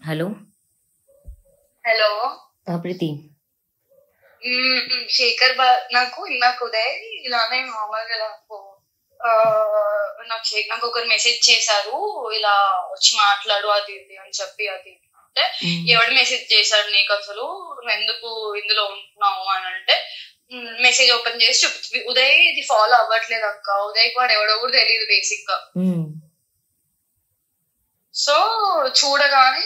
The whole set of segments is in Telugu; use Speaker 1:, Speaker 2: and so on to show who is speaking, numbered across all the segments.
Speaker 1: హలో.
Speaker 2: హలో
Speaker 1: ప్రీతి.
Speaker 2: శేఖర్ నాకు ఉదయ్ ఇలానే మామూలుగా నాకు ఒకరు మెసేజ్ చేశారు, ఇలా వచ్చి మాట్లాడు అది ఇది అని చెప్పి. అది అంటే ఎవడు మెసేజ్ చేశాడు నీకు, అసలు నువ్వు ఎందుకు ఇందులో ఉంటున్నావు అని అంటే మెసేజ్ ఓపెన్ చేసి చూపి, ఉదయ్ ఇది ఫాలో అవ్వట్లేదు అక్క, ఉదయ్ వాడు ఎవడో కూడా తెలియదు బేసిక్ గా. సో చూడగానే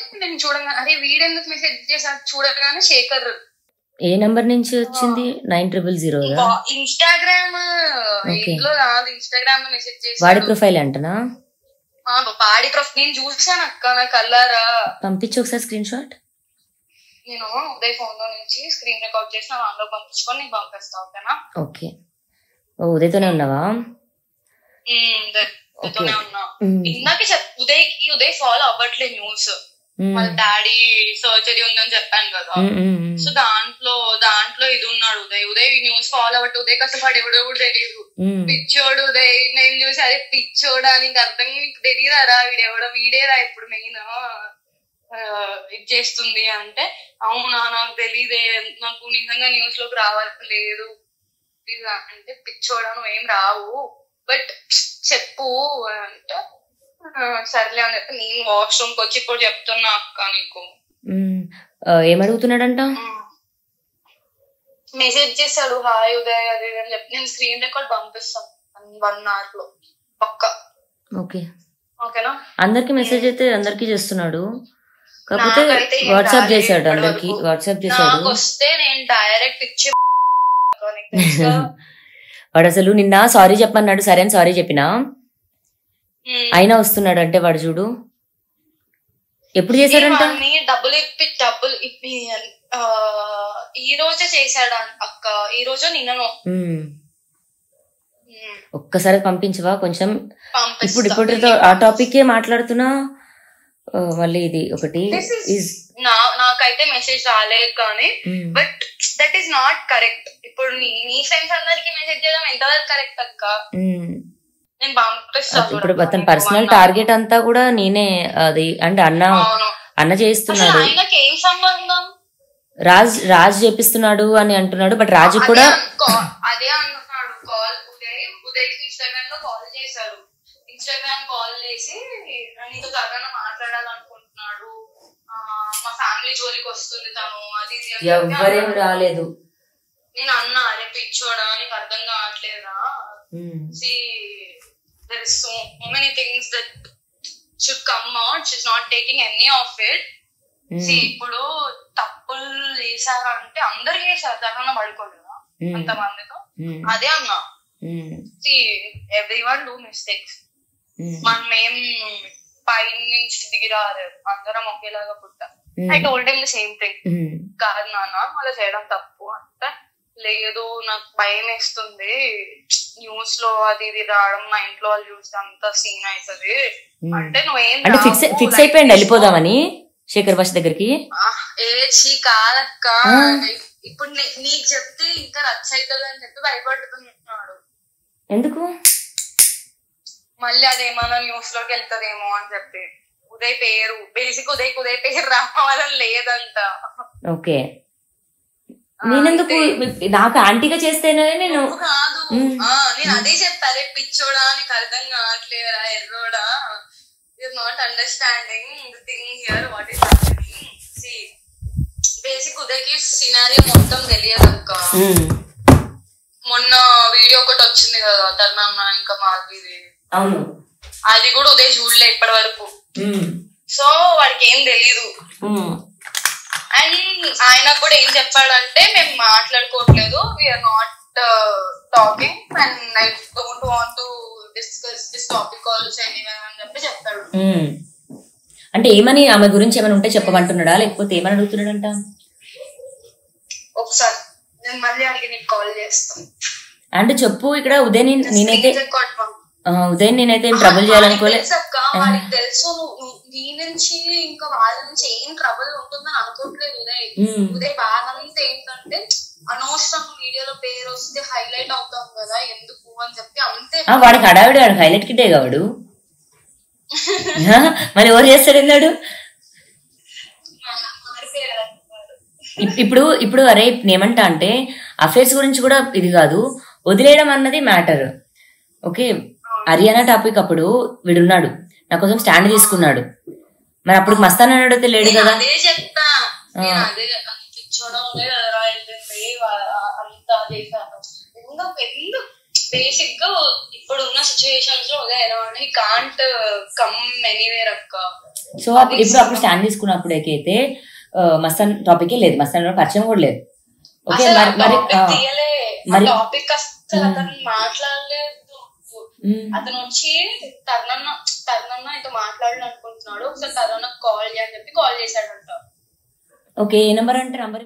Speaker 2: అరే వీడెందుకు మెసేజ్ చేశాడు చూడగానే శేఖర్.
Speaker 1: ఏ నంబర్ నుంచి వచ్చింది? 9000.
Speaker 2: ఇన్స్టాగ్రామ్ ఇంట్లో కాదు, ఇన్స్టాగ్రామ్ లో మెసేజ్ చేసి.
Speaker 1: వాడి ప్రొఫైల్ అంటనా?
Speaker 2: వాడి ప్రొఫైల్ నేను చూసాను అక్క, నాకు అల్లారా.
Speaker 1: పంపించు ఒకసారి స్క్రీన్ షాట్.
Speaker 2: నేను ఉదయ్ ఫోన్ లో నుంచి స్క్రీన్ రికార్డ్ చేసి నా దాంట్లో పంపించుకొని నీకు పంపిస్తా, ఓకేనా?
Speaker 1: ఓకే. ఓ ఉదయ్తోనే ఉన్నావా?
Speaker 2: ఉదయ్తోనే ఉన్నా. ఇందాక ఉదయ్ ఫాలో అవ్వట్లేదు న్యూస్, వాళ్ళ డాడీ సర్జరీ ఉందని చెప్పాను కదా. సో దాంట్లో ఇది ఉన్నాడు ఉదయ్ న్యూస్ ఫాలో అవ్వట్టు. ఉదయ్ అసలు వాడు ఎవడో కూడా తెలియదు, పిచ్చోడు ఉదయ్. నేను చూసి అదే పిచ్చోడా, నీకు అర్థం నీకు తెలియదారా వీడెవడో, వీడేరా ఇప్పుడు మెయిన్ ఇది చేస్తుంది అంటే, అవునా నాకు తెలీదే, నాకు నిజంగా న్యూస్ లోకి రావట్లేదు అంటే, పిచ్చోడా నువ్వేం రావు బట్ చెప్పు అంటే సర్లే అని చెప్పి నేను వాష్రూమ్ కి వచ్చి ఇప్పుడు చెప్తున్నా అక్క నీకు.
Speaker 1: ఏమడుగుతున్నాడంట?
Speaker 2: మెసేజ్ చేశాడు, హాయ్ ఉదయ్ అది అని చెప్పి. నేను స్క్రీన్ రికార్డ్ పంపిస్తాను 1 hour లో పక్క. ఓకేనా?
Speaker 1: అందరికి మెసేజ్ అయితే అందరికి చేస్తున్నాడు, కాకపోతే వాట్సాప్ చేశాడు అందరికి. వాట్సాప్ చేశాడు
Speaker 2: వస్తే నేను డైరెక్ట్ ఇచ్చి
Speaker 1: వాడు అసలు నిన్న సారీ చెప్పన్నాడు, సరే అని సారీ చెప్పినా అయినా వస్తున్నాడు అంటే వాడు చూడు. ఎప్పుడు చేశాడంట?
Speaker 2: డబ్బులు ఇప్పి ఈ రోజే చేశాడు అక్క, ఈ రోజు నిన్నను.
Speaker 1: ఒక్కసారి పంపించవా కొంచెం? ఇప్పుడు ఆ టాపిక్ మాట్లాడుతున్నా మళ్ళీ ఇది ఒకటి.
Speaker 2: నాకైతే మెసేజ్ రాలేదు కానీ, but that is not correct. ఇప్పుడు నీ ఫ్రెండ్స్ అందరికి మెసేజ్ చేయడం ఎంతవరకు కరెక్ట్ అక్క? నేను పంపిస్తాను.
Speaker 1: ఇప్పుడు అతని పర్సనల్ టార్గెట్ అంతా కూడా నేనే, అది అంటే అన్న చేస్తున్నాడు.
Speaker 2: ఏం సంబంధం?
Speaker 1: రాజ్ చేపిస్తున్నాడు అని అంటున్నాడు, బట్ రాజు కూడా
Speaker 2: అదే అంటున్నాడు. ఉదయ్ ఇన్స్టాగ్రామ్ లో కాల్ చేశాడు, ఇన్స్టాగ్రామ్ కాల్ చేసి నీతో త్వరగా మాట్లాడాలనుకుంటున్నాడు, మా ఫ్యామిలీ జోలికి వస్తుంది తను, అది
Speaker 1: ఎవ్వరేం రాలేదు.
Speaker 2: నేను అన్నా, అరే పిచ్చోడా నీకు అర్థం కావట్లేదా, there is so many things that should come out, she's not taking any of it. See ఇప్పుడు తప్పులు చేశారంటే అందరు చేశారు, తన పడుకోలేదా అంతమందితో? అదే అన్నా, see everyone do mistakes. మనం ఏం పై నుంచి దిగి రాలేదు, అందరం ఒకేలాగా పుట్టా. I told him the same thing. కాదు నాన్న అలా చేయడం తప్పు అంటే, లేదు నాకు భయం వేస్తుంది న్యూస్ లో అది ఇది రావడం, మా ఇంట్లో వాళ్ళు చూస్తే అంత సీన్ అవుతుంది అంటే, నువ్వేం
Speaker 1: ఫిక్స్ అయిపోయింది వెళ్ళిపోదామని శేఖర్ భాష దగ్గరికి.
Speaker 2: కాదక్క, ఇప్పుడు నీకు చెప్తే ఇంకా రచ్చ అవుతుంది అని చెప్పి భయపడుతున్నాడు.
Speaker 1: ఎందుకు?
Speaker 2: మళ్ళీ అదేమన్నా న్యూస్ లోకి వెళ్తదేమో అని చెప్పి. ఉదయ్ పేరు బేసిక్ ఉదయ్ పేరు రావాలని లేదంట.
Speaker 1: ఓకే, నేనెందుకు? నాకు ఆంటీగా చేస్తేనే నేను
Speaker 2: కాదు, నేను అదే చెప్పారే పిచ్చోడా నీకు అర్థం కావట్లేదా, ఎర్రోడా, you're not understanding the thing here, what is happening. See basic ఉదయ్కి సినారియో మొత్తం తెలియదు అక్క. మొన్న వీడియో ఒకటి వచ్చింది కదా తర్నన్న ఇంకా మాధవిది,
Speaker 1: అవును,
Speaker 2: అది కూడా ఉదయ్ చూడలే ఇప్పటి వరకు. సో వాడికి ఏం తెలీదు. అండ్ ఆయన కూడా ఏం చెప్పాడంటే, మేము మాట్లాడుకోవట్లేదు, we are not talking and I don't want to discuss this topic also anywhere అని చెప్పి చెప్పాడు.
Speaker 1: అంటే ఏమని, ఆమె గురించి ఏమైనా ఉంటే చెప్పమంటున్నాడా లేకపోతే ఏమని అడుగుతున్నాడంట?
Speaker 2: ఒకసారి నేను మళ్ళీ అడిగి నీకు కాల్ చేస్తాను
Speaker 1: అంటే చెప్పు. ఇక్కడ ఉదయ్ నేనైతే ట్రబుల్ చేయాలనుకోలే.
Speaker 2: వాడికి తెలుసు నీ నుంచి ఇంకా వాళ్ళ నుంచి ఏం ట్రబుల్ ఉంటుందని అనుకోవట్లేదు ఉదయ్. ఉదయ్ బాధ అంతా ఏంటంటే, అనవసరం వీడియోలో పేరు వస్తే హైలైట్ అవుతాం కదా ఎందుకు అని చెప్పి అంతే.
Speaker 1: వాడికి హడావిడి, వాడికి హైలైట్ కిట్టే కావాడు. మరి ఎవరు చేస్తాడు అన్నాడు? ఇప్పుడు ఇప్పుడు అరే ఏమంటా అంటే అఫేర్స్ గురించి కూడా ఇది కాదు, వదిలేయడం అన్నది మ్యాటర్. ఓకే, హర్యానా టాపిక్ అప్పుడు వీడున్నాడు నా కోసం స్టాండ్ తీసుకున్నాడు, మరి అప్పుడు మస్తాన్ అన్నాడు లేడు కదా.
Speaker 2: అదే చెప్తా, అదే బేసిక్ గా ఇప్పుడు ఉన్న సిచ్యువేషన్స్ లో ఎలా అంటే కాంట్ కమ్ ఎనీవేర్ అక్క.
Speaker 1: సో ఇప్పుడు అప్పుడు స్టాండ్ తీసుకున్నప్పుడు అయితే మస్తాన్ టాపిక్ లేదు, మస్తాన్ పరిచయం కూడా లేదు. ఓకే
Speaker 2: మరి టాపిక్ అసలు అతను మాట్లాడలేదు. అతను వచ్చి తరుణన్న అయితే మాట్లాడాలనుకుంటున్నాడు, ఒకసారి తరుణ కాల్ చేయని చెప్పి కాల్ చేశాడంట.
Speaker 1: ఓకే, ఏ నెంబర్ అంటే నంబర్